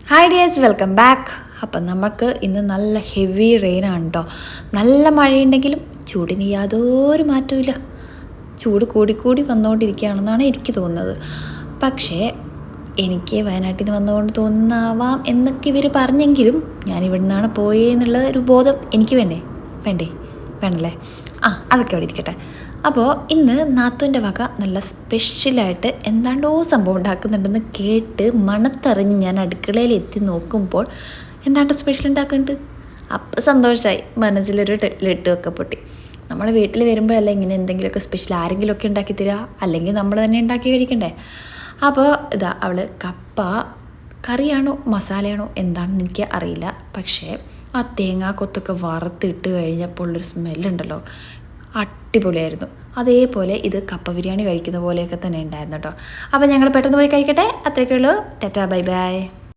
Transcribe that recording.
Hi dears, welcome back. അപ്പം നമുക്ക് ഇന്ന് നല്ല ഹെവി റെയിനാണ് കേട്ടോ. നല്ല മഴയുണ്ടെങ്കിലും ചൂടിന് യാതൊരു മാറ്റവും. ചൂട് കൂടിക്കൂടി വന്നുകൊണ്ടിരിക്കുകയാണെന്നാണ് എനിക്ക് തോന്നുന്നത്. പക്ഷേ എനിക്ക് വയനാട്ടിൽ നിന്ന് വന്നുകൊണ്ട് തോന്നുന്നാവാം എന്നൊക്കെ ഇവർ പറഞ്ഞെങ്കിലും ഞാൻ ഇവിടെ നിന്നാണ് പോയെന്നുള്ള ഒരു ബോധം എനിക്ക് വേണല്ലേ. അതൊക്കെ അവിടെ ഇരിക്കട്ടെ. അപ്പോൾ ഇന്ന് നാത്തൂൻ്റെ വക നല്ല സ്പെഷ്യലായിട്ട് എന്താണ്ടോ സംഭവം ഉണ്ടാക്കുന്നുണ്ടെന്ന് കേട്ട് മണത്തറിഞ്ഞ് ഞാൻ അടുക്കളയിൽ എത്തി നോക്കുമ്പോൾ എന്താണ്ടോ സ്പെഷ്യൽ ഉണ്ടാക്കുന്നുണ്ട്. അപ്പം സന്തോഷമായി, മനസ്സിലൊരു ലഡ്ഡുവൊക്കെ പൊട്ടി. നമ്മൾ വീട്ടിൽ വരുമ്പോൾ അല്ല ഇങ്ങനെ എന്തെങ്കിലുമൊക്കെ സ്പെഷ്യൽ ആരെങ്കിലുമൊക്കെ ഉണ്ടാക്കി തരിക, അല്ലെങ്കിൽ നമ്മൾ തന്നെ ഉണ്ടാക്കി കഴിക്കണ്ടേ. അപ്പോൾ അവൾ കപ്പ കറിയാണോ മസാലയാണോ എന്താണെന്ന് എനിക്ക് അറിയില്ല. പക്ഷേ ആ തേങ്ങാ കൊത്തൊക്കെ വറുത്തിട്ട് കഴിഞ്ഞപ്പോൾ ഉള്ളൊരു സ്മെല്ലുണ്ടല്ലോ, അടിപൊളിയായിരുന്നു. അതേപോലെ ഇത് കപ്പ ബിരിയാണി കഴിക്കുന്ന പോലെയൊക്കെ തന്നെ ഉണ്ടായിരുന്നു കേട്ടോ. അപ്പോൾ ഞങ്ങൾ പെട്ടെന്ന് പോയി കഴിക്കട്ടെ. അത്രയൊക്കെ ഉള്ളൂ. Tata, bye bye.